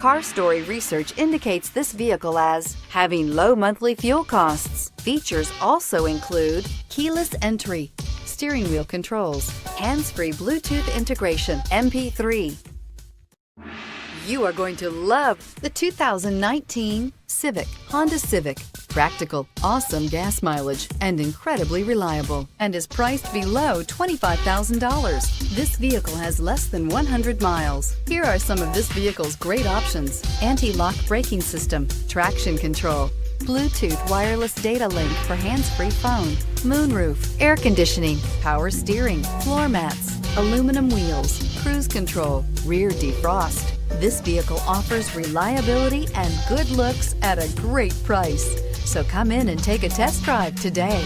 Car Story research indicates this vehicle as having low monthly fuel costs. Features also include keyless entry, steering wheel controls, hands-free Bluetooth integration, MP3. You are going to love the 2019 Honda Civic. Practical, awesome gas mileage, and incredibly reliable, and is priced below $25,000. This vehicle has less than 100 miles. Here are some of this vehicle's great options: anti-lock braking system, traction control, Bluetooth wireless data link for hands-free phone, moonroof, air conditioning, power steering, floor mats, aluminum wheels, cruise control, rear defrost. This vehicle offers reliability and good looks at a great price. So come in and take a test drive today.